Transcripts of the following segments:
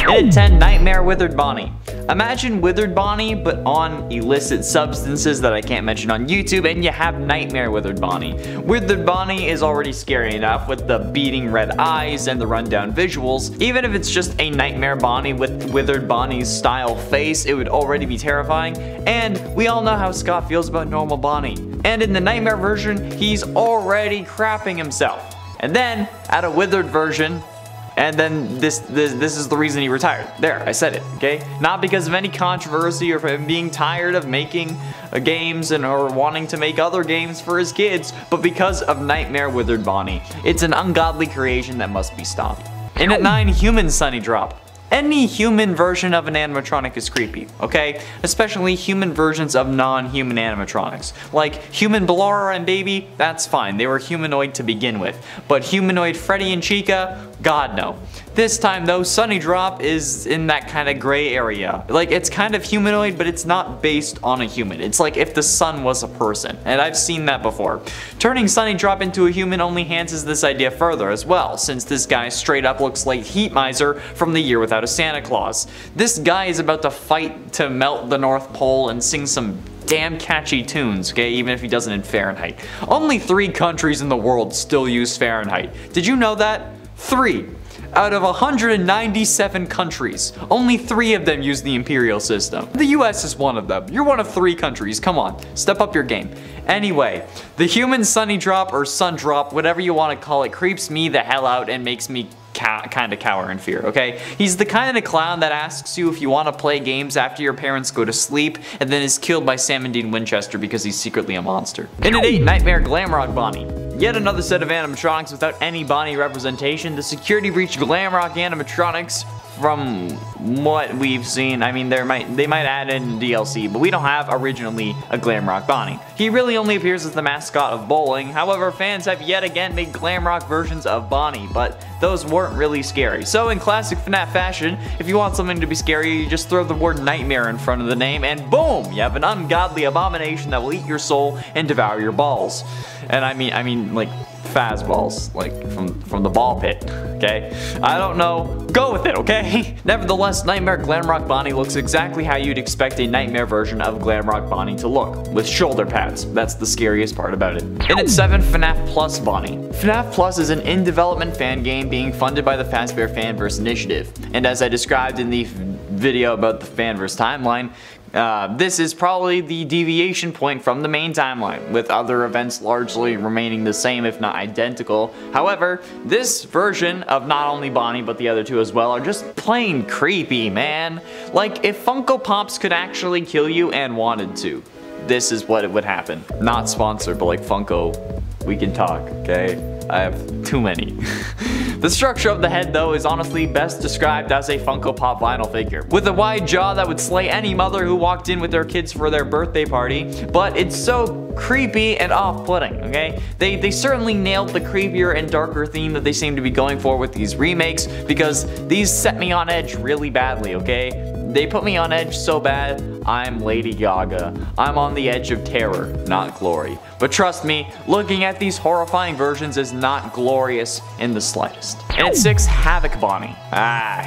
And at 10, Nightmare Withered Bonnie. Imagine Withered Bonnie, but on illicit substances that I can't mention on YouTube, and you have Nightmare Withered Bonnie. Withered Bonnie is already scary enough with the beating red eyes and the rundown visuals. Even if it's just a Nightmare Bonnie with Withered Bonnie's style face, it would already be terrifying. And we all know how Scott feels about normal Bonnie. And in the Nightmare version, he's already crapping himself. And then, add a Withered version, and then this is the reason he retired. There, I said it, okay? Not because of any controversy or for him being tired of making games or wanting to make other games for his kids, but because of Nightmare Withered Bonnie. It's an ungodly creation that must be stopped. And at 9, Human SUNDROP. Any human version of an animatronic is creepy, okay? Especially human versions of non-human animatronics. Like human Ballora and Baby, that's fine, they were humanoid to begin with. But humanoid Freddy and Chica, God no. This time though, SUNDROP is in that kind of gray area. Like it's kind of humanoid, but it's not based on a human. It's like if the sun was a person, and I've seen that before. Turning SUNDROP into a human only enhances this idea further as well, since this guy straight up looks like Heat Miser from The Year Without a Santa Claus. This guy is about to fight to melt the North Pole and sing some damn catchy tunes, okay, even if he doesn't in Fahrenheit. Only 3 countries in the world still use Fahrenheit. Did you know that? 3. Out of 197 countries, only 3 of them use the imperial system. The US is one of them. You're one of 3 countries. Come on, step up your game. Anyway, the human SUNDROP or SUNDROP, whatever you want to call it, creeps me the hell out and makes me kind of cower in fear, okay? He's the kind of clown that asks you if you want to play games after your parents go to sleep and then is killed by Sam and Dean Winchester because he's secretly a monster. And at 8, Nightmare GLAMROCK Bonnie. Yet another set of animatronics without any Bonnie representation. The security breach GLAMROCK animatronics, from what we've seen, I mean they might add in DLC, but we don't have originally a GLAMROCK Bonnie. He really only appears as the mascot of bowling. However, fans have yet again made GLAMROCK versions of Bonnie, but those weren't really scary. So in classic FNAF fashion, if you want something to be scary, you just throw the word nightmare in front of the name and boom, you have an ungodly abomination that will eat your soul and devour your balls. And I mean like Faz balls, like from the ball pit, okay? I don't know, go with it, okay? Nevertheless, Nightmare GLAMROCK Bonnie looks exactly how you'd expect a nightmare version of GLAMROCK Bonnie to look, with shoulder pads. That's the scariest part about it. And at 7, FNAF Plus Bonnie. FNAF Plus is an in-development fan game being funded by the Fazbear Fanverse Initiative. And as I described in the video about the Fanverse timeline, this is probably the deviation point from the main timeline, with other events largely remaining the same if not identical. However, this version of not only Bonnie but the other 2 as well are just plain creepy, man. Like if Funko Pops could actually kill you and wanted to, this is what it would happen. Not sponsored, but like Funko, we can talk, okay? I have too many. The structure of the head though is honestly best described as a Funko Pop vinyl figure, with a wide jaw that would slay any mother who walked in with their kids for their birthday party, but it's so creepy and off-putting, okay? They certainly nailed the creepier and darker theme that they seem to be going for with these remakes, because these set me on edge really badly, okay? They put me on edge so bad, I'm Lady Gaga. I'm on the edge of terror, not glory. But trust me, looking at these horrifying versions is not glorious in the slightest. And at 6, Havoc Bonnie.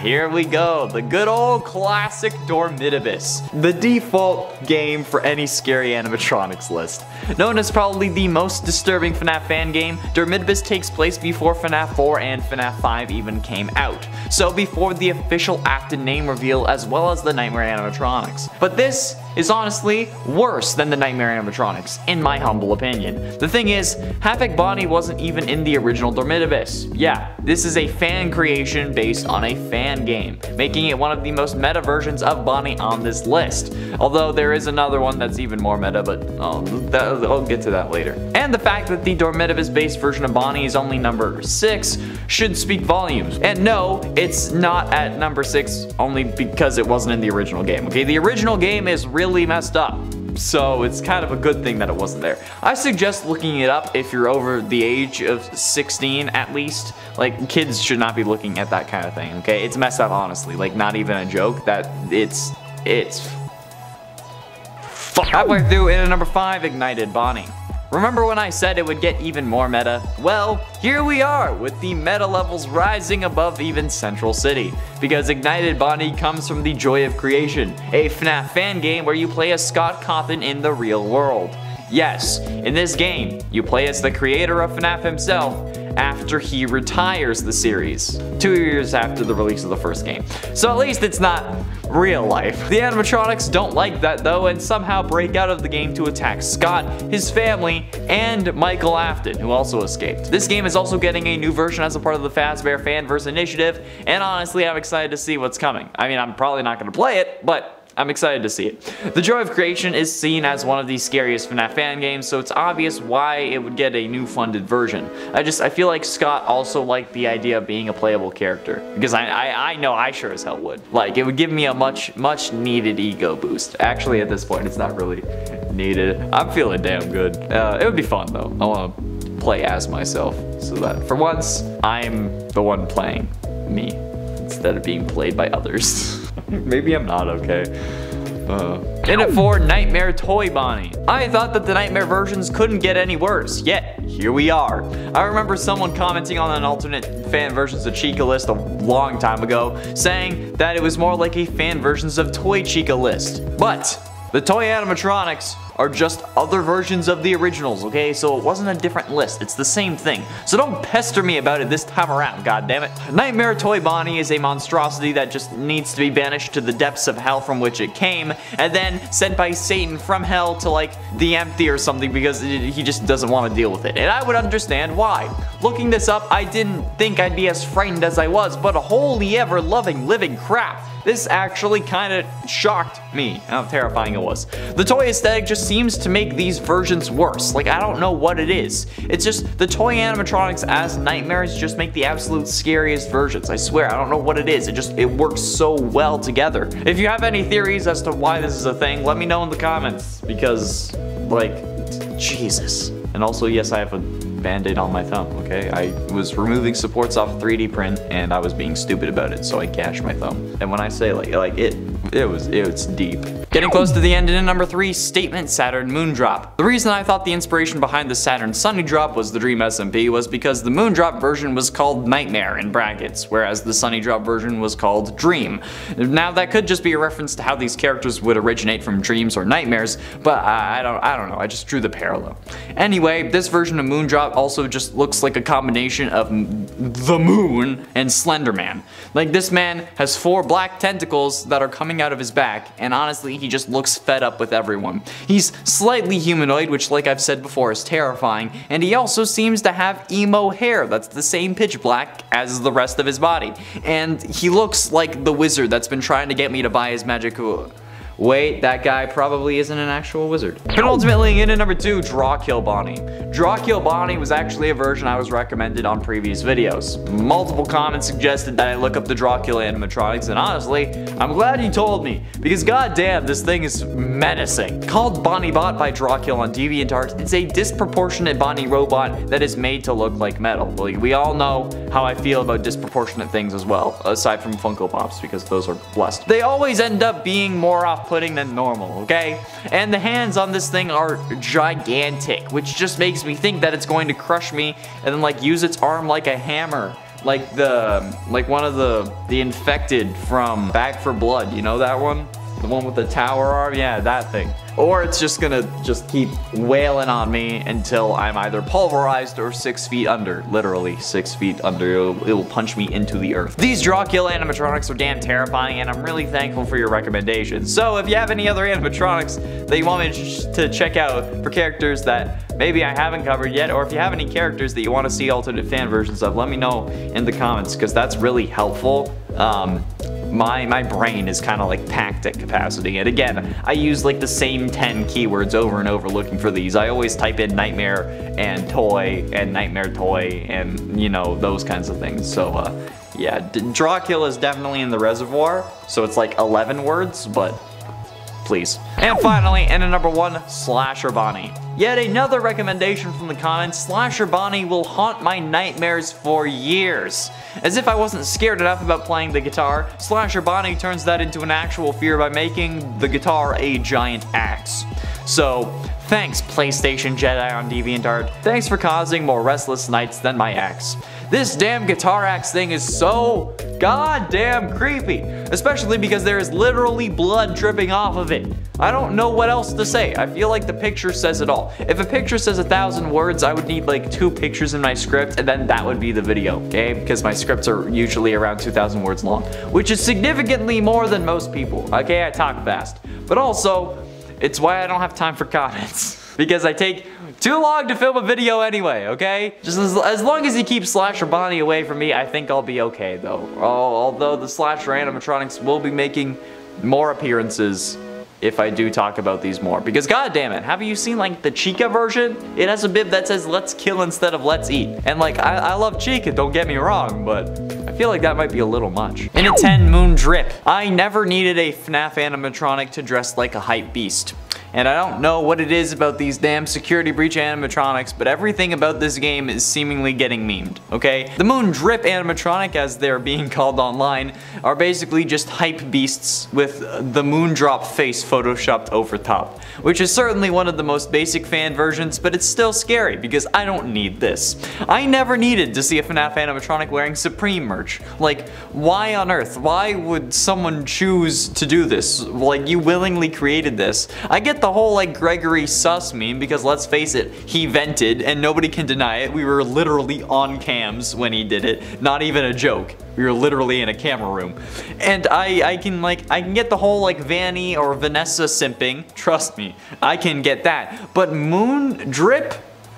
Here we go, the good old classic Dormitibus. The default game for any scary animatronics list. Known as probably the most disturbing FNAF fan game, Dormitibus takes place before FNAF 4 and FNAF 5 even came out. So before the official acted name reveal as well as the Nightmare animatronics. But this is honestly worse than the Nightmare animatronics, in my humble opinion. The thing is, Havoc Bonnie wasn't even in the original Dormitibus. Yeah, this is a fan creation based on a fan game, making it one of the most meta versions of Bonnie on this list. Although there is another one that's even more meta, but I'll get to that later. And the fact that the Dormitibus based version of Bonnie is only number 6 should speak volumes. And no, it's not at number 6 only because it wasn't in the original game, okay? The original game is really messed up, so it's kind of a good thing that it wasn't there. I suggest looking it up if you're over the age of 16 at least. Like, kids should not be looking at that kind of thing, okay? It's messed up, honestly. Like, not even a joke. That it's halfway through, in at number 5, Ignited Bonnie. Remember when I said it would get even more meta? Well, here we are with the meta levels rising above even Central City. Because Ignited Bonnie comes from the joy of creation, a FNAF fan game where you play as Scott Cawthon in the real world. Yes, in this game, you play as the creator of FNAF himself after he retires the series, 2 years after the release of the first game. So at least it's not real life. The animatronics don't like that though and somehow break out of the game to attack Scott, his family, and Michael Afton, who also escaped. This game is also getting a new version as a part of the Fazbear Fanverse initiative, and honestly I'm excited to see what's coming. I mean, I'm probably not going to play it, but I'm excited to see it. The Joy of Creation is seen as one of the scariest FNAF fan games, so it's obvious why it would get a new funded version. I feel like Scott also liked the idea of being a playable character, because I know I sure as hell would. Like, it would give me a much needed ego boost. Actually, at this point, it's not really needed. I'm feeling damn good. It would be fun though. I want to play as myself, so that for once, I'm the one playing me, instead of being played by others. Maybe I'm not okay. In it for Nightmare Toy Bonnie. I thought that the Nightmare versions couldn't get any worse, yet here we are. I remember someone commenting on an alternate fan versions of Chica list a long time ago, saying that it was more like a fan versions of Toy Chica list. But the toy animatronics are just other versions of the originals, okay? So it wasn't a different list, it's the same thing. So don't pester me about it this time around, goddammit. Nightmare Toy Bonnie is a monstrosity that just needs to be banished to the depths of hell from which it came, and then sent by Satan from hell to like the empty or something because he just doesn't want to deal with it. And I would understand why. Looking this up, I didn't think I'd be as frightened as I was, but holy ever loving living crap. This actually kind of shocked me, how terrifying it was. The toy aesthetic just seems to make these versions worse. Like, I don't know what it is. It's just the toy animatronics as nightmares just make the absolute scariest versions. I swear, I don't know what it is. It works so well together. If you have any theories as to why this is a thing, let me know in the comments, because, like, Jesus. And also, yes, I have a band-aid on my thumb, okay? I was removing supports off 3D print and I was being stupid about it, so I gashed my thumb. And when I say it was deep. Getting close to the end, and in number 3, Statement Saturn Moondrop. The reason I thought the inspiration behind the Saturn SUNDROP was the Dream SMP was because the Moondrop version was called Nightmare in brackets, whereas the SUNDROP version was called Dream. Now that could just be a reference to how these characters would originate from dreams or nightmares, but I don't know, I just drew the parallel. Anyway, this version of Moondrop also just looks like a combination of the moon and Slender Man. Like, this man has 4 black tentacles that are coming out of his back, and honestly, he just looks fed up with everyone. He's slightly humanoid, which, like I've said before, is terrifying, and he also seems to have emo hair that's the same pitch black as the rest of his body. And he looks like the wizard that's been trying to get me to buy his magic. Wait, that guy probably isn't an actual wizard. And ultimately, in at number 2, DRAWKILL Bonnie. DRAWKILL Bonnie was actually a version I was recommended on previous videos. Multiple comments suggested that I look up the DRAWKILL animatronics, and honestly, I'm glad you told me, because goddamn, this thing is menacing. Called BonnieBot by DRAWKILL on DeviantArt, it's a disproportionate Bonnie robot that is made to look like metal. Like, we all know how I feel about disproportionate things as well, aside from Funko Pops, because those are blessed. They always end up being more off-putting than normal, okay? And the hands on this thing are gigantic, which just makes me think that it's going to crush me and then like use its arm like a hammer. Like one of the infected from Back for Blood, you know that one? The one with the tower arm? Yeah, that thing. Or it's just gonna keep wailing on me until I'm either pulverized or 6 feet under. Literally 6 feet under. It'll punch me into the earth. These DRAWKILL animatronics are damn terrifying, and I'm really thankful for your recommendations. So if you have any other animatronics that you want me to check out for characters that maybe I haven't covered yet, or if you have any characters that you want to see alternate fan versions of, let me know in the comments, because that's really helpful. My brain is kind of like packed at capacity, and again, I use like the same 10 keywords over and over looking for these. I always type in nightmare and toy and nightmare toy and, you know, those kinds of things. So yeah, DRAWKILL is definitely in the reservoir, so it's like 11 words, but please. And finally, and at number 1, Slasher Bonnie. Yet another recommendation from the comments, Slasher Bonnie will haunt my nightmares for years. As if I wasn't scared enough about playing the guitar, Slasher Bonnie turns that into an actual fear by making the guitar a giant axe. So, thanks PlayStation Jedi on DeviantArt. Thanks for causing more restless nights than my axe. This damn guitar axe thing is so goddamn creepy, especially because there is literally blood dripping off of it. I don't know what else to say. I feel like the picture says it all. If a picture says 1,000 words, I would need like 2 pictures in my script, and then that would be the video, okay? Because my scripts are usually around 2,000 words long, which is significantly more than most people, okay? I talk fast. But also, it's why I don't have time for comments. Because I take too long to film a video anyway, okay? Just as long as you keep Slasher Bonnie away from me, I think I'll be okay though. Although the Slasher animatronics will be making more appearances if I do talk about these more. Because god damn it, have you seen like the Chica version? It has a bib that says let's kill instead of let's eat. And like, I love Chica, don't get me wrong, but I feel like that might be a little much. In a 10, Moondrop. I never needed a FNAF animatronic to dress like a hype beast. And I don't know what it is about these damn security breach animatronics, but everything about this game is seemingly getting memed, okay? The Moondrop animatronic, as they're being called online, are basically just hype beasts with the Moondrop face photoshopped over top, which is certainly one of the most basic fan versions, but it's still scary because I don't need this. I never needed to see a FNAF animatronic wearing Supreme merch. Like, why on earth? Why would someone choose to do this? Like, you willingly created this. I get the whole like Gregory sus meme because let's face it, he vented and nobody can deny it. We were literally on cams when he did it, not even a joke. We were literally in a camera room. And I can get the whole like Vanny or Vanessa simping, trust me, I can get that. But Moondrop?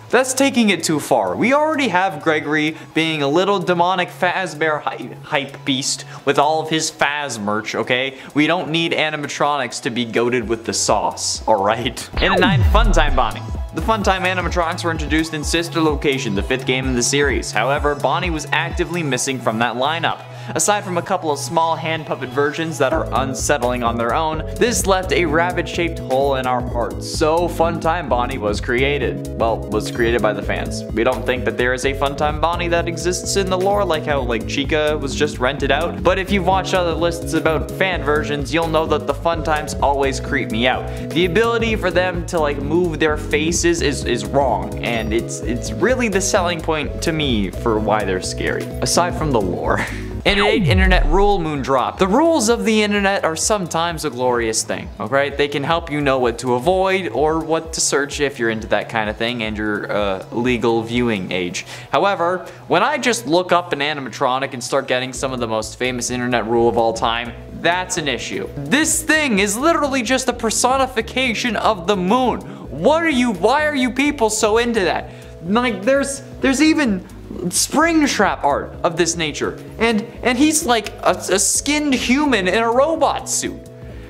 That's taking it too far. We already have Gregory being a little demonic Fazbear hype beast with all of his Faz merch, okay? We don't need animatronics to be goated with the sauce, alright? In a 9, Funtime Bonnie. The Funtime animatronics were introduced in Sister Location, the 5th game in the series. However, Bonnie was actively missing from that lineup. Aside from a couple of small hand puppet versions that are unsettling on their own, this left a rabbit-shaped hole in our hearts. So Funtime Bonnie was created. Well, was created by the fans. We don't think that there is a Funtime Bonnie that exists in the lore, like how like Chica was just rented out. But if you've watched other lists about fan versions, you'll know that the Funtimes always creep me out. The ability for them to like move their faces is wrong, and it's really the selling point to me for why they're scary. Aside from the lore. In an 8, internet rule, Moondrop. The rules of the internet are sometimes a glorious thing, alright? They can help you know what to avoid or what to search if you're into that kind of thing and you're legal viewing age. However, when I just look up an animatronic and start getting some of the most famous internet rule of all time, that's an issue. This thing is literally just a personification of the moon. Why are you people so into that? Like, there's even Springtrap art of this nature, and he's like a skinned human in a robot suit.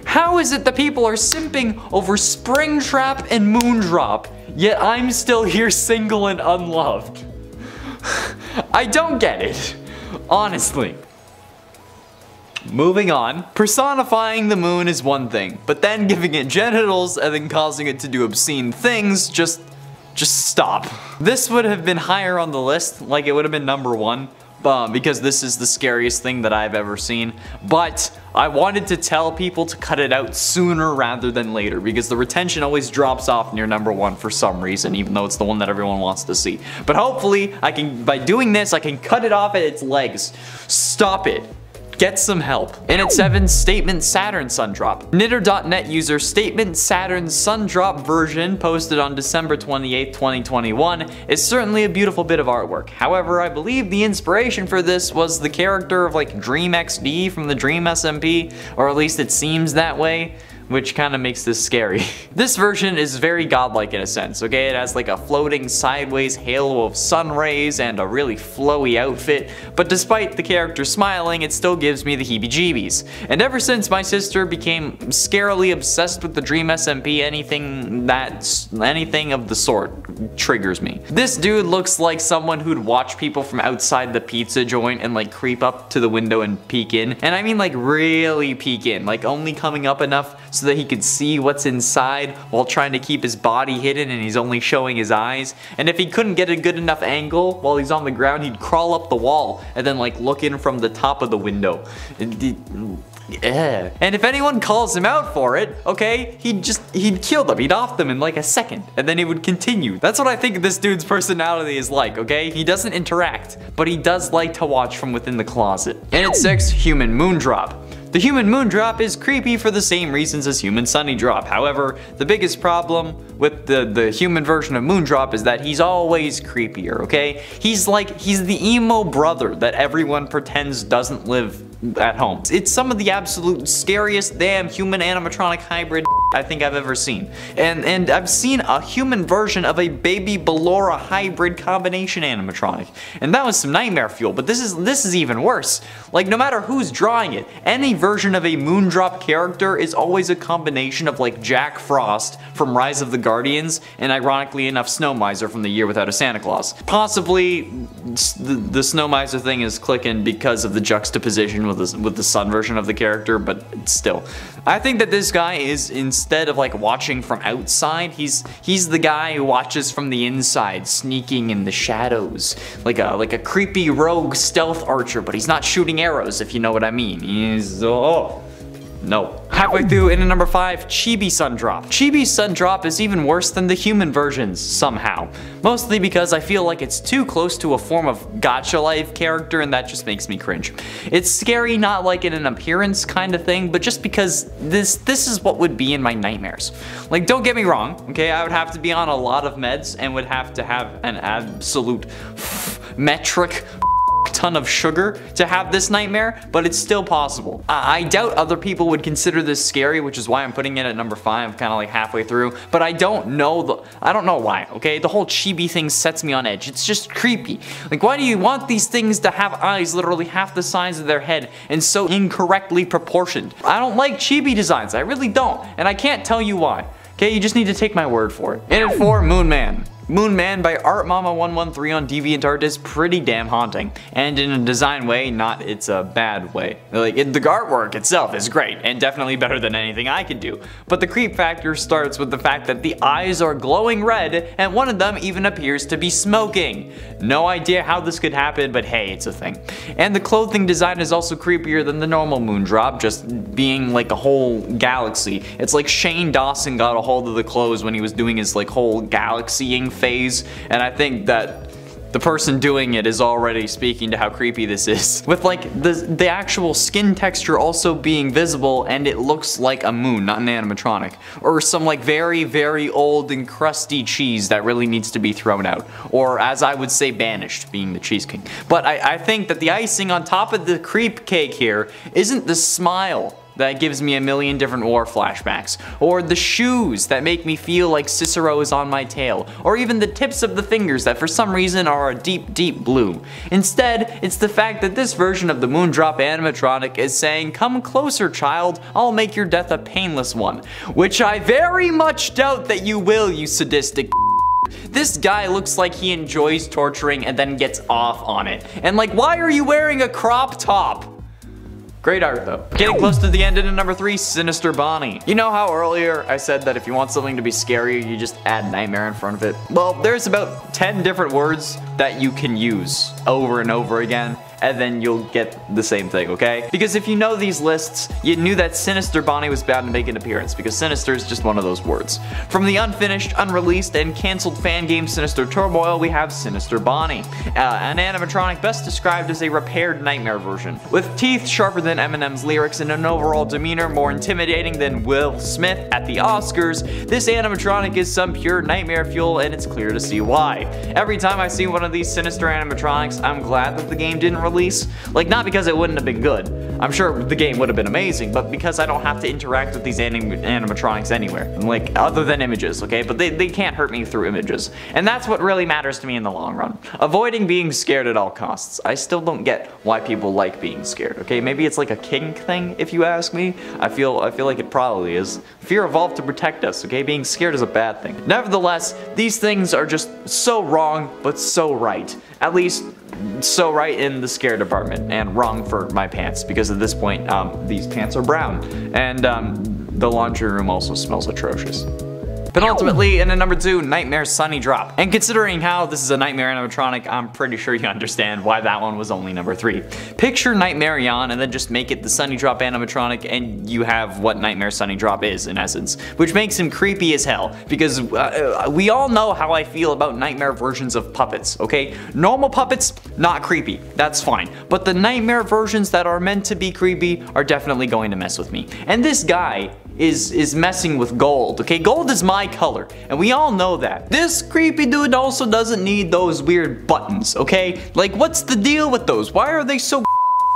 How is it that people are simping over Springtrap and Moondrop, yet I'm still here single and unloved? I don't get it, honestly. Moving on, personifying the moon is one thing, but then giving it genitals and then causing it to do obscene things, just stop. This would have been higher on the list, like it would have been number 1, because this is the scariest thing that I've ever seen. But I wanted to tell people to cut it out sooner rather than later, because the retention always drops off near number 1 for some reason, even though it's the one that everyone wants to see. But hopefully, by doing this, I can cut it off at its legs. Stop it. Get some help. In at 7, Statement Saturn Sundrop. Knitter.net user Statement Saturn Sundrop version posted on December 28, 2021 is certainly a beautiful bit of artwork. However, I believe the inspiration for this was the character of like Dream XD from the Dream SMP, or at least it seems that way, which kind of makes this scary. This version is very godlike in a sense, okay? It has like a floating sideways halo of sun rays and a really flowy outfit, but despite the character smiling, it still gives me the heebie-jeebies. And ever since my sister became scarily obsessed with the Dream SMP, anything of the sort triggers me. This dude looks like someone who'd watch people from outside the pizza joint and like creep up to the window and peek in. And I mean like really peek in, like only coming up enough so that he could see what's inside while trying to keep his body hidden and he's only showing his eyes. And if he couldn't get a good enough angle while he's on the ground, he'd crawl up the wall and then like look in from the top of the window. And if anyone calls him out for it, okay, he'd kill them, he'd off them in like a second, and then he would continue. That's what I think this dude's personality is like, okay? He doesn't interact, but he does like to watch from within the closet. And at 6, Human Moondrop. The Human Moondrop is creepy for the same reasons as Human Sunnydrop. However, the biggest problem with the human version of Moondrop is that he's always creepier, okay? He's the emo brother that everyone pretends doesn't live at home. It's some of the absolute scariest damn human animatronic hybrid I think I've ever seen. And I've seen a human version of a baby Ballora hybrid combination animatronic. And that was some nightmare fuel, but this is even worse. Like, no matter who's drawing it, any version of a Moondrop character is always a combination of like Jack Frost from Rise of the Guardians and ironically enough Snow Miser from The Year Without a Santa Claus. Possibly the Snow Miser thing is clicking because of the juxtaposition with the sun version of the character, but still. I think that this guy is, instead of like watching from outside, he's the guy who watches from the inside, sneaking in the shadows, like a creepy rogue stealth archer, but he's not shooting arrows, if you know what I mean. He's no. Halfway through, in at number 5, Chibi Sundrop. Chibi Sundrop is even worse than the human versions, somehow. Mostly because I feel like it's too close to a form of gacha life character and that just makes me cringe. It's scary, not like in an appearance kind of thing, but just because this is what would be in my nightmares. Like, don't get me wrong, okay, I would have to be on a lot of meds and would have to have an absolute metric ton of sugar to have this nightmare, but it's still possible. I doubt other people would consider this scary, which is why I'm putting it at number 5, kind of like halfway through, but I don't know why, okay? The whole chibi thing sets me on edge. It's just creepy. Like, why do you want these things to have eyes literally half the size of their head and so incorrectly proportioned? I don't like chibi designs, I really don't, and I can't tell you why. Okay, you just need to take my word for it. In at 4, Moon Man. Moon Man by ArtMama113 on DeviantArt is pretty damn haunting, and in a design way, not it's a bad way. Like, the artwork itself is great, and definitely better than anything I can do, but the creep factor starts with the fact that the eyes are glowing red, and one of them even appears to be smoking. No idea how this could happen, but hey, it's a thing. And the clothing design is also creepier than the normal Moondrop, just being like a whole galaxy. It's like Shane Dawson got a hold of the clothes when he was doing his like whole galaxying phase, and I think that the person doing it is already speaking to how creepy this is. With like the actual skin texture also being visible, and it looks like a moon, not an animatronic. Or some like very, very old and crusty cheese that really needs to be thrown out. Or as I would say, banished, being the Cheese King. But I think that the icing on top of the creep cake here isn't the smile that gives me a million different war flashbacks, or the shoes that make me feel like Cicero is on my tail, or even the tips of the fingers that for some reason are a deep, deep blue. Instead, it's the fact that this version of the Moondrop animatronic is saying, "Come closer, child, I'll make your death a painless one," which I very much doubt that you will, you sadistic. This guy looks like he enjoys torturing and then gets off on it. And like, why are you wearing a crop top? Great art though. Getting close to the end, in at number 3, Sinister Bonnie. You know how earlier I said that if you want something to be scary, you just add nightmare in front of it? Well, there's about 10 different words that you can use over and over again, and then you'll get the same thing, okay? Because if you know these lists, you knew that Sinister Bonnie was bound to make an appearance, because Sinister is just one of those words. From the unfinished, unreleased, and cancelled fan game Sinister Turmoil, we have Sinister Bonnie, an animatronic best described as a repaired nightmare version. With teeth sharper than Eminem's lyrics and an overall demeanor more intimidating than Will Smith at the Oscars, this animatronic is some pure nightmare fuel, and it's clear to see why. Every time I see one of these sinister animatronics, I'm glad that the game didn't release. Like, not because it wouldn't have been good. I'm sure the game would have been amazing, but because I don't have to interact with these animatronics anywhere. Like, other than images, okay? But they can't hurt me through images. And that's what really matters to me in the long run. Avoiding being scared at all costs. I still don't get why people like being scared, okay? Maybe it's like a kink thing, if you ask me. I feel like it probably is. Fear evolved to protect us, okay? Being scared is a bad thing. Nevertheless, these things are just so wrong, but so right. At least, so right in the scare department, and wrong for my pants, because at this point, these pants are brown. And the laundry room also smells atrocious. But ultimately, in at number 2, Nightmare Sunny Drop. And considering how this is a Nightmare animatronic, I'm pretty sure you understand why that one was only number 3. Picture Nightmare Yawn and then just make it the Sunny Drop animatronic and you have what Nightmare Sunny Drop is in essence. Which makes him creepy as hell, because we all know how I feel about nightmare versions of puppets, okay? Normal puppets, not creepy, that's fine. But the nightmare versions that are meant to be creepy are definitely going to mess with me. And this guy is messing with gold, okay? Gold is my color, and we all know that. This creepy dude also doesn't need those weird buttons, okay? Like, what's the deal with those? Why are they so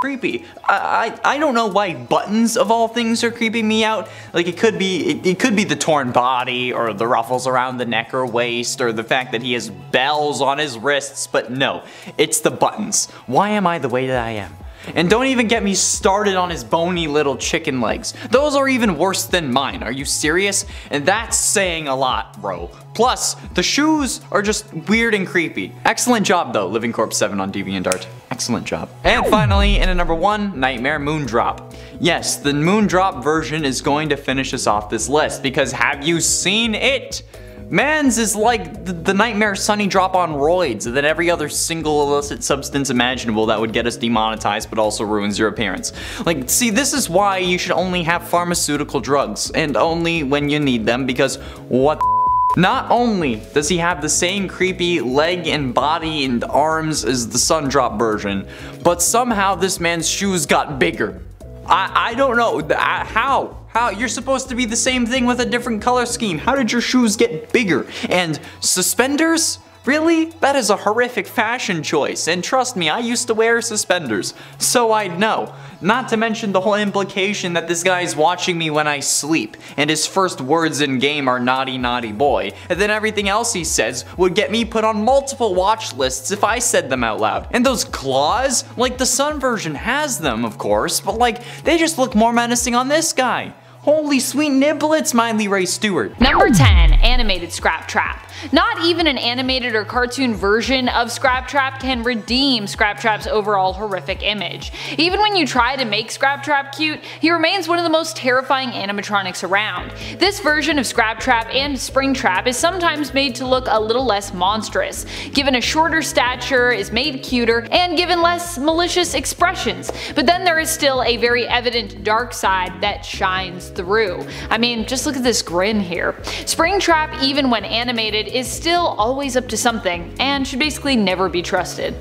creepy? I don't know why buttons of all things are creeping me out. Like, it could be the torn body, or the ruffles around the neck or waist, or the fact that he has bells on his wrists, but no, it's the buttons. Why am I the way that I am? And don't even get me started on his bony little chicken legs. Those are even worse than mine, are you serious? And that's saying a lot, bro. Plus, the shoes are just weird and creepy. Excellent job though, Living Corpse 7 on DeviantArt. Excellent job. And finally, in at number 1, Nightmare Moondrop. Yes, the Moondrop version is going to finish us off this list, because have you seen it? Man's is like the Nightmare Sunny Drop on roids, and then every other single illicit substance imaginable that would get us demonetized but also ruins your appearance. Like, see, this is why you should only have pharmaceutical drugs, and only when you need them, because what the Not only does he have the same creepy leg and body and arms as the SUNDROP version, but somehow this man's shoes got bigger. I don't know, how? How? You're supposed to be the same thing with a different color scheme. How did your shoes get bigger? And suspenders? Really? That is a horrific fashion choice, and trust me, I used to wear suspenders, so I'd know. Not to mention the whole implication that this guy's watching me when I sleep, and his first words in game are naughty naughty boy, and then everything else he says would get me put on multiple watch lists if I said them out loud. And those claws? Like, the Sun version has them, of course, but like, they just look more menacing on this guy. Holy sweet niblets, Miley Ray Stewart. Number 10, Animated SCRAPTRAP. Not even an animated or cartoon version of SCRAPTRAP can redeem SCRAPTRAP's overall horrific image. Even when you try to make SCRAPTRAP cute, he remains one of the most terrifying animatronics around. This version of SCRAPTRAP and Springtrap is sometimes made to look a little less monstrous, given a shorter stature, is made cuter, and given less malicious expressions. But then there is still a very evident dark side that shines through. I mean, just look at this grin here. Springtrap, even when animated, is still always up to something, and should basically never be trusted.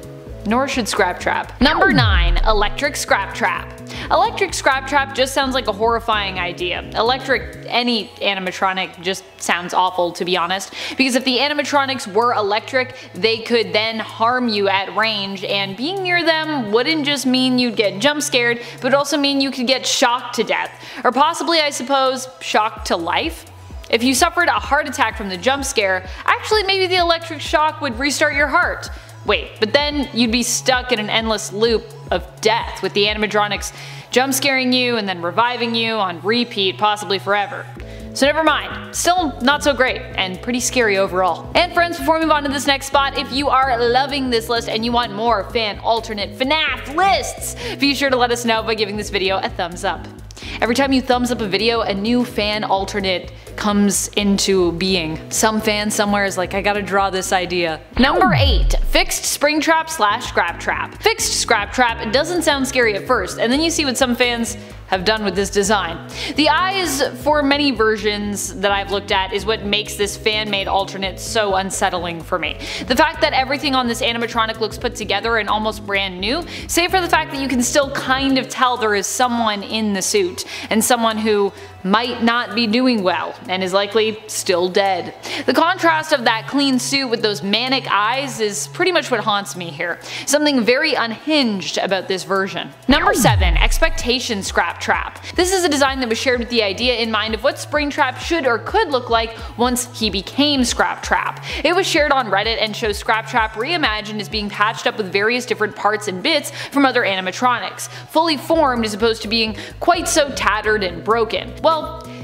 Nor should SCRAPTRAP. Number 9, Electric SCRAPTRAP. Electric SCRAPTRAP just sounds like a horrifying idea. Any animatronic just sounds awful, to be honest, because if the animatronics were electric, they could then harm you at range, and being near them wouldn't just mean you'd get jump scared, but also mean you could get shocked to death. Or possibly, I suppose, shocked to life? If you suffered a heart attack from the jump scare, actually maybe the electric shock would restart your heart. Wait, but then you'd be stuck in an endless loop of death, with the animatronics jump scaring you and then reviving you on repeat, possibly forever. So never mind, still not so great, and pretty scary overall. And friends, before we move on to this next spot, if you are loving this list and you want more fan alternate FNAF lists, be sure to let us know by giving this video a thumbs up. Every time you thumbs up a video, a new fan alternate comes into being. Some fan somewhere is like, I gotta draw this idea. Number 8, Fixed Springtrap / SCRAPTRAP. Fixed SCRAPTRAP doesn't sound scary at first, and then you see what some fans have done with this design. The eyes for many versions that I've looked at is what makes this fan-made alternate so unsettling for me. The fact that everything on this animatronic looks put together and almost brand new, save for the fact that you can still kind of tell there is someone in the suit, and someone who might not be doing well, and is likely still dead. The contrast of that clean suit with those manic eyes is pretty much what haunts me here. Something very unhinged about this version. Number 7, Expectation SCRAPTRAP. This is a design that was shared with the idea in mind of what Springtrap should or could look like once he became SCRAPTRAP. It was shared on Reddit and shows SCRAPTRAP reimagined as being patched up with various different parts and bits from other animatronics, fully formed as opposed to being quite so tattered and broken. Well,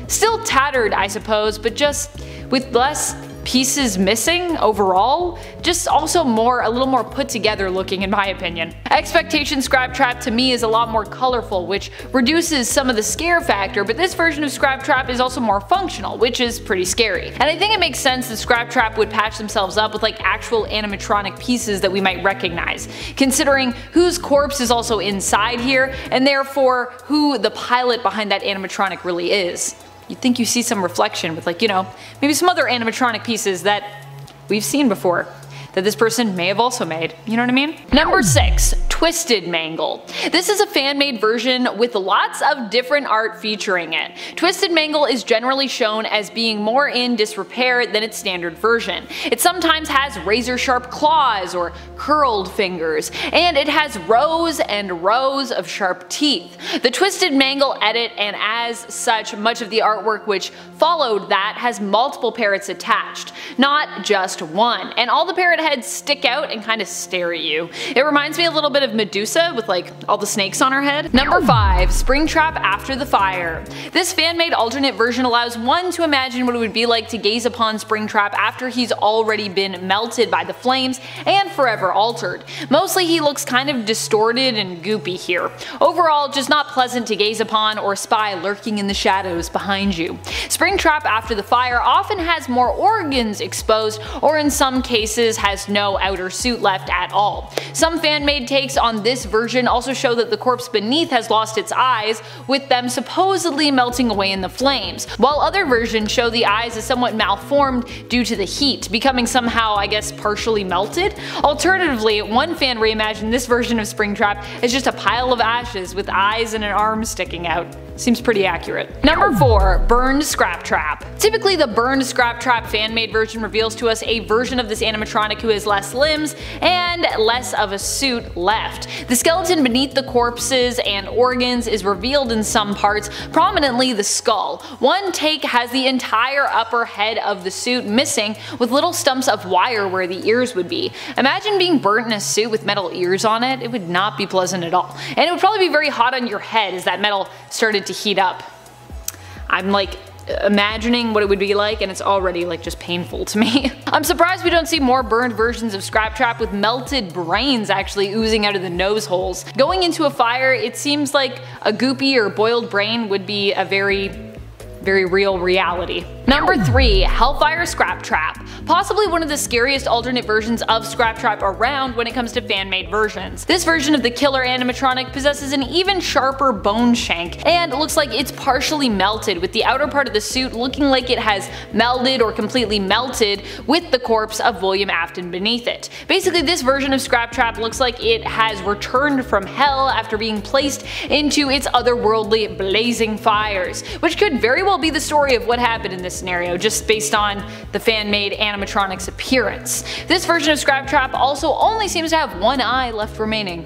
still tattered I suppose, but just with less pieces missing overall, just also a little more put together looking in my opinion. Expectation SCRAPTRAP to me is a lot more colorful, which reduces some of the scare factor, but this version of SCRAPTRAP is also more functional, which is pretty scary. And I think it makes sense that SCRAPTRAP would patch themselves up with like actual animatronic pieces that we might recognize, considering whose corpse is also inside here, and therefore who the pilot behind that animatronic really is. You'd think you see some reflection with, like, you know, maybe some other animatronic pieces that we've seen before, that this person may have also made, you know what I mean? Number 6. Twisted Mangle. This is a fan-made version with lots of different art featuring it. Twisted Mangle is generally shown as being more in disrepair than its standard version. It sometimes has razor-sharp claws or curled fingers, and it has rows and rows of sharp teeth. The Twisted Mangle edit, and as such much of the artwork which followed that, has multiple parrots attached, not just one, and all the parrot heads stick out and kind of stare at you. It reminds me a little bit of Medusa with like all the snakes on her head. Number 5. Springtrap After the Fire. This fan-made alternate version allows one to imagine what it would be like to gaze upon Springtrap after he's already been melted by the flames and forever altered. Mostly he looks kind of distorted and goopy here. Overall, just not pleasant to gaze upon or spy lurking in the shadows behind you. Springtrap After the Fire often has more organs exposed, or in some cases has no outer suit left at all. Some fan-made takes on this version also show that the corpse beneath has lost its eyes, with them supposedly melting away in the flames, while other versions show the eyes as somewhat malformed due to the heat, becoming somehow, I guess, partially melted. Alternatively, one fan reimagined this version of Springtrap as just a pile of ashes with eyes and an arm sticking out. Seems pretty accurate. Number 4. Burned SCRAPTRAP. Typically the Burned SCRAPTRAP fan-made version reveals to us a version of this animatronic who has less limbs and less of a suit left. The skeleton beneath the corpses and organs is revealed in some parts, prominently the skull. One take has the entire upper head of the suit missing, with little stumps of wire where the ears would be. Imagine being burnt in a suit with metal ears on it. It would not be pleasant at all. And it would probably be very hot on your head as that metal started to heat up. I'm like imagining what it would be like, and it's already like just painful to me. I'm surprised we don't see more burned versions of SCRAPTRAP with melted brains actually oozing out of the nose holes. Going into a fire, it seems like a goopy or boiled brain would be a very real reality. Number 3. Hellfire SCRAPTRAP. Possibly one of the scariest alternate versions of SCRAPTRAP around when it comes to fan-made versions. This version of the killer animatronic possesses an even sharper bone shank, and looks like it's partially melted, with the outer part of the suit looking like it has melded or completely melted with the corpse of William Afton beneath it. Basically, this version of SCRAPTRAP looks like it has returned from hell after being placed into its otherworldly blazing fires, which could very well be the story of what happened in this scenario, just based on the fan-made animatronic's appearance. This version of SCRAPTRAP also only seems to have one eye left remaining.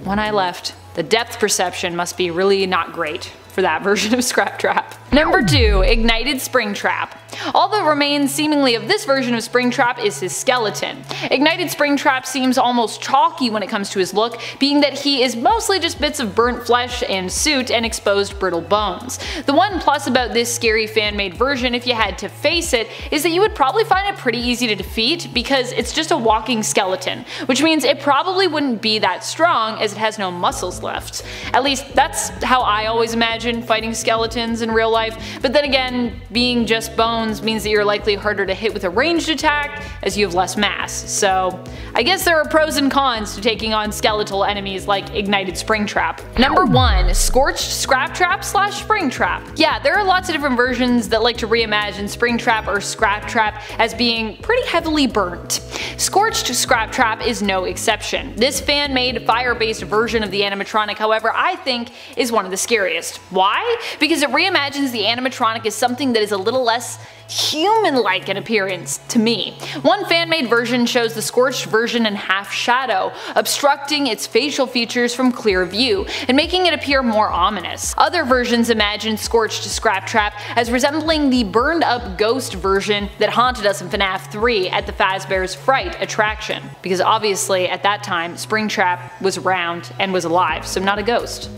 One eye left. The depth perception must be really not great for that version of SCRAPTRAP. Number 2. Ignited Springtrap. All that remains seemingly of this version of Springtrap is his skeleton. Ignited Springtrap seems almost chalky when it comes to his look, being that he is mostly just bits of burnt flesh and suit and exposed brittle bones. The one plus about this scary fan-made version, if you had to face it, is that you would probably find it pretty easy to defeat because it's just a walking skeleton, which means it probably wouldn't be that strong as it has no muscles left. At least that's how I always imagine fighting skeletons in real life, but then again, being just bones means that you're likely harder to hit with a ranged attack as you have less mass, so I guess there are pros and cons to taking on skeletal enemies like Ignited Springtrap. Number 1. Scorched SCRAPTRAP / Springtrap. Yeah, there are lots of different versions that like to reimagine Springtrap or SCRAPTRAP as being pretty heavily burnt. Scorched SCRAPTRAP is no exception. This fan-made fire-based version of the animatronic, however, I think is one of the scariest. Why? Because it reimagines the animatronic as something that is a little less human-like in appearance to me. One fan-made version shows the scorched version in half shadow, obstructing its facial features from clear view and making it appear more ominous. Other versions imagine scorched SCRAPTRAP as resembling the burned up ghost version that haunted us in FNAF 3 at the Fazbear's Fright attraction, because obviously at that time Springtrap was around and was alive, so not a ghost.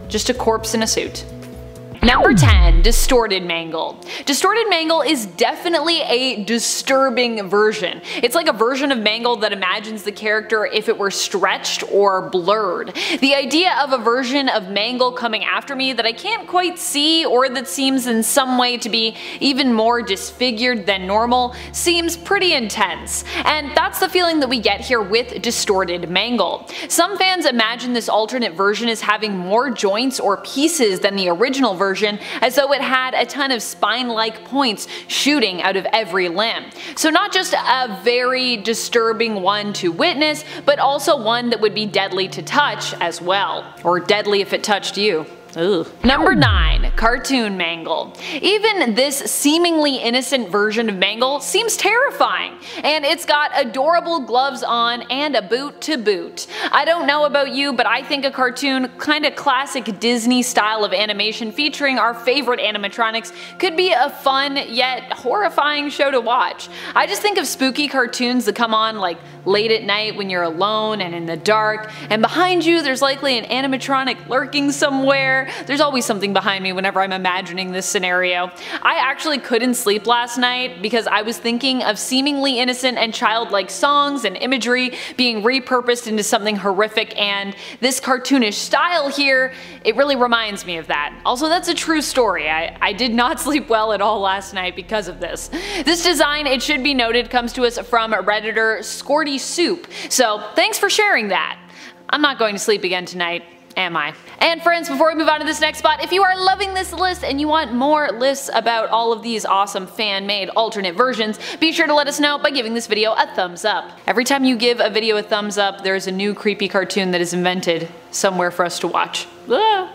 Just a corpse in a suit. Number 10. Distorted Mangle. Distorted Mangle is definitely a disturbing version. It's like a version of Mangle that imagines the character if it were stretched or blurred. The idea of a version of Mangle coming after me that I can't quite see or that seems in some way to be even more disfigured than normal seems pretty intense, and that's the feeling that we get here with Distorted Mangle. Some fans imagine this alternate version as having more joints or pieces than the original version, as though it had a ton of spine-like points shooting out of every limb. So not just a very disturbing one to witness, but also one that would be deadly to touch as well. Or deadly if it touched you. Ugh. Number 9. Cartoon Mangle. Even this seemingly innocent version of Mangle seems terrifying, and it's got adorable gloves on and a boot to boot. I don't know about you, but I think a cartoon, kinda classic Disney style of animation featuring our favorite animatronics could be a fun yet horrifying show to watch. I just think of spooky cartoons that come on like late at night when you're alone and in the dark, and behind you there's likely an animatronic lurking somewhere. There's always something behind me whenever I'm imagining this scenario. I actually couldn't sleep last night because I was thinking of seemingly innocent and childlike songs and imagery being repurposed into something horrific, and this cartoonish style here, it really reminds me of that. Also, that's a true story. I did not sleep well at all last night because of this. This design, it should be noted, comes to us from Redditor Scorty Soup, so thanks for sharing that. I'm not going to sleep again tonight, am I? And friends, before we move on to this next spot, if you are loving this list and you want more lists about all of these awesome fan-made alternate versions, be sure to let us know by giving this video a thumbs up. Every time you give a video a thumbs up, there's a new creepy cartoon that is invented somewhere for us to watch.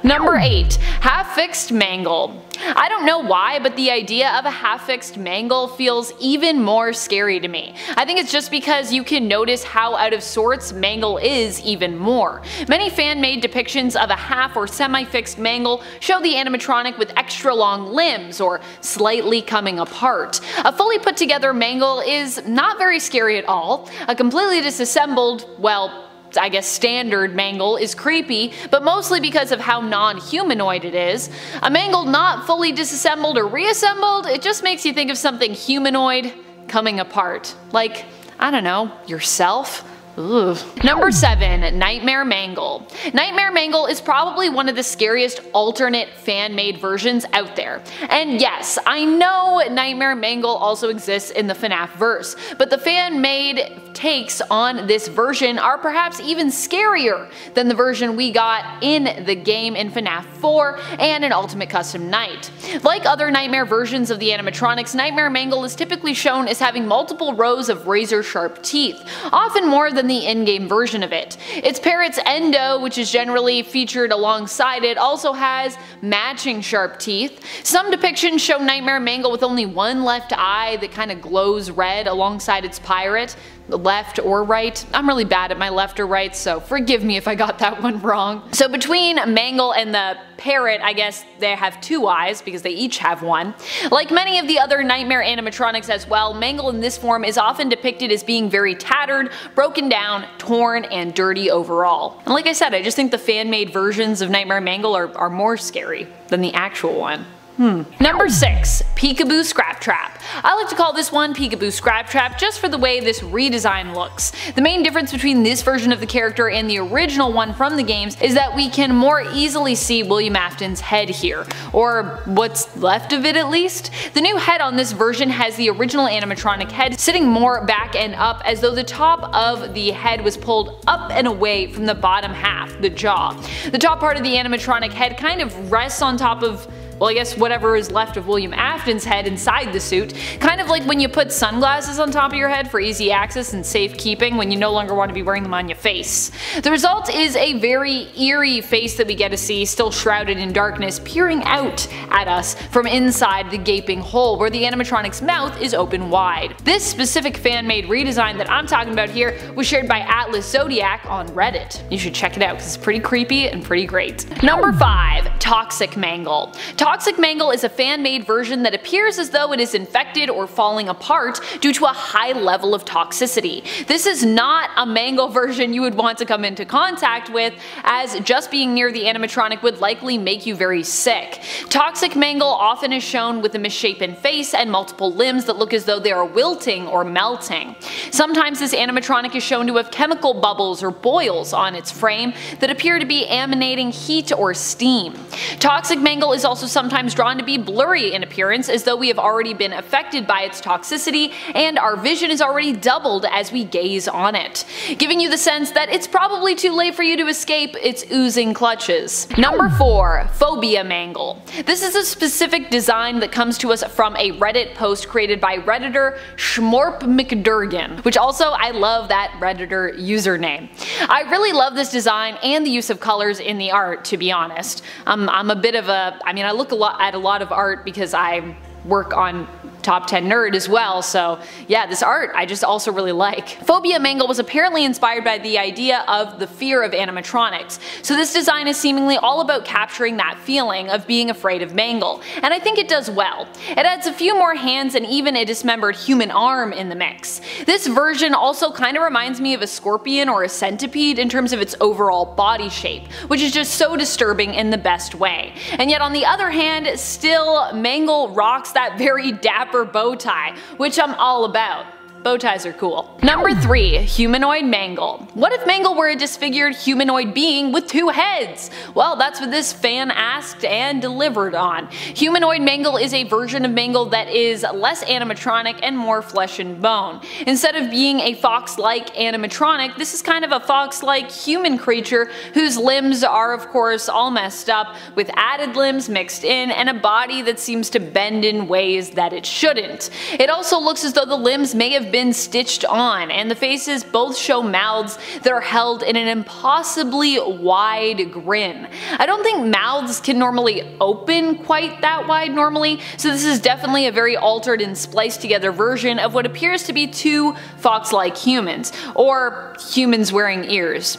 Number 8. Half-Fixed Mangle. I don't know why, but the idea of a half-fixed Mangle feels even more scary to me. I think it's just because you can notice how out of sorts Mangle is even more. Many fan-made depictions of a half or semi-fixed Mangle show the animatronic with extra long limbs or slightly coming apart. A fully put together Mangle is not very scary at all. A completely disassembled, well, I guess standard Mangle is creepy, but mostly because of how non-humanoid it is. A Mangle not fully disassembled or reassembled, it just makes you think of something humanoid coming apart. Like, I don't know, yourself? Ugh. Number 7. Nightmare Mangle. Nightmare Mangle is probably one of the scariest alternate fan-made versions out there. And yes, I know Nightmare Mangle also exists in the FNAF verse, but the fan-made takes on this version are perhaps even scarier than the version we got in the game in FNAF 4 and in Ultimate Custom Night. Like other Nightmare versions of the animatronics, Nightmare Mangle is typically shown as having multiple rows of razor-sharp teeth, often more than the in-game version of it. Its parrot's endo, which is generally featured alongside it, also has matching sharp teeth. Some depictions show Nightmare Mangle with only one left eye that kind of glows red alongside its pirate. Left or right. I'm really bad at my left or right, so forgive me if I got that one wrong. So between Mangle and the parrot, I guess they have two eyes because they each have one. Like many of the other Nightmare animatronics as well, Mangle in this form is often depicted as being very tattered, broken down, torn, and dirty overall. And like I said, I just think the fan-made versions of Nightmare Mangle are more scary than the actual one. Number 6. Peekaboo SCRAPTRAP. I like to call this one Peekaboo SCRAPTRAP just for the way this redesign looks. The main difference between this version of the character and the original one from the games is that we can more easily see William Afton's head here, or what's left of it at least. The new head on this version has the original animatronic head sitting more back and up, as though the top of the head was pulled up and away from the bottom half, the jaw. The top part of the animatronic head kind of rests on top of, well, I guess whatever is left of William Afton's head inside the suit, kind of like when you put sunglasses on top of your head for easy access and safekeeping when you no longer want to be wearing them on your face. The result is a very eerie face that we get to see, still shrouded in darkness, peering out at us from inside the gaping hole where the animatronic's mouth is open wide. This specific fan-made redesign that I'm talking about here was shared by Atlas Zodiac on Reddit. You should check it out because it's pretty creepy and pretty great. Number 5. Toxic Mangle. Toxic Mangle is a fan-made version that appears as though it is infected or falling apart due to a high level of toxicity. This is not a Mangle version you would want to come into contact with, as just being near the animatronic would likely make you very sick. Toxic Mangle often is shown with a misshapen face and multiple limbs that look as though they are wilting or melting. Sometimes this animatronic is shown to have chemical bubbles or boils on its frame that appear to be emanating heat or steam. Toxic Mangle is also sometimes drawn to be blurry in appearance, as though we have already been affected by its toxicity and our vision is already doubled as we gaze on it, giving you the sense that it's probably too late for you to escape its oozing clutches. Number 4. Phobia Mangle. This is a specific design that comes to us from a Reddit post created by Redditor Schmorp McDurgan, which also I love that Redditor username. I really love this design and the use of colors in the art, to be honest. I'm a bit of a, I look at a lot of art because I work on Top 10 Nerd as well, so yeah, this art I just also really like. Phobia Mangle was apparently inspired by the idea of the fear of animatronics, so this design is seemingly all about capturing that feeling of being afraid of Mangle, and I think it does well. It adds a few more hands and even a dismembered human arm in the mix. This version also kind of reminds me of a scorpion or a centipede in terms of its overall body shape, which is just so disturbing in the best way. And yet on the other hand, still Mangle rocks that very dapper bow tie, which I'm all about. Bow ties are cool. Number 3. Humanoid Mangle. What if Mangle were a disfigured humanoid being with 2 heads? Well, that's what this fan asked and delivered on. Humanoid Mangle is a version of Mangle that is less animatronic and more flesh and bone. Instead of being a fox-like animatronic, this is kind of a fox-like human creature whose limbs are of course all messed up, with added limbs mixed in and a body that seems to bend in ways that it shouldn't. It also looks as though the limbs may have been stitched on, and the faces both show mouths that are held in an impossibly wide grin. I don't think mouths can normally open quite that wide normally, so this is definitely a very altered and spliced together version of what appears to be 2 fox-like humans, or humans wearing ears,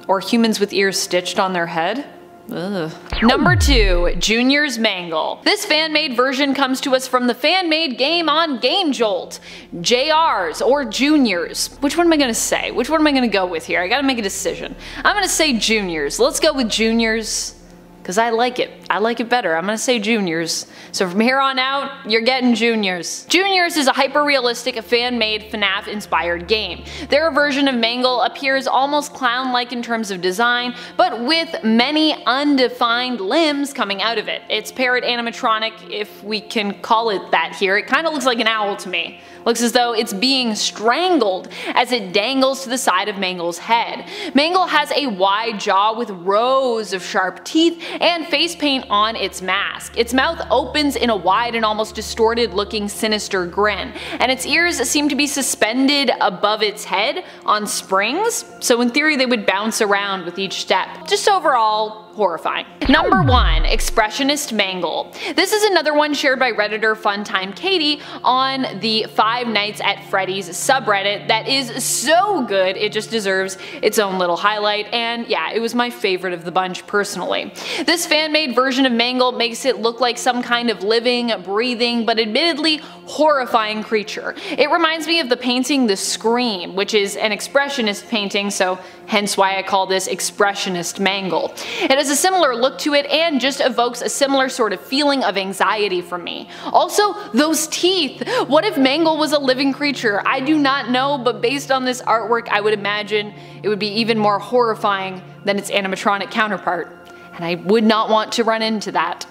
or humans with ears stitched on their head. Ugh. Number 2. Junior's Mangle. This fan-made version comes to us from the fan-made game on Game Jolt. JR's or Juniors. Which one am I gonna say? Which one am I gonna go with here? I gotta make a decision. I'm gonna say Juniors. Let's go with Juniors, because I like it. I like it better. I'm gonna say Juniors. So from here on out, you're getting Juniors. Juniors is a hyper-realistic, fan-made FNAF-inspired game. Their version of Mangle appears almost clown-like in terms of design, but with many undefined limbs coming out of it. It's parrot animatronic, if we can call it that here. It kind of looks like an owl to me. Looks as though it's being strangled as it dangles to the side of Mangle's head. Mangle has a wide jaw with rows of sharp teeth and face paint on its mask. Its mouth opens in a wide and almost distorted looking sinister grin, and its ears seem to be suspended above its head on springs, so in theory they would bounce around with each step. Just overall, horrifying. Number 1. Expressionist Mangle. This is another one shared by Redditor Funtime Katie on the 5 Nights at Freddy's subreddit that is so good it just deserves its own little highlight, and yeah, it was my favorite of the bunch personally. This fan-made version of Mangle makes it look like some kind of living, breathing, but admittedly horrifying creature. It reminds me of the painting The Scream, which is an expressionist painting, so hence why I call this Expressionist Mangle. It has a similar look to it and just evokes a similar sort of feeling of anxiety from me. Also, those teeth! What if Mangle was a living creature? I do not know, but based on this artwork I would imagine it would be even more horrifying than its animatronic counterpart. And I would not want to run into that.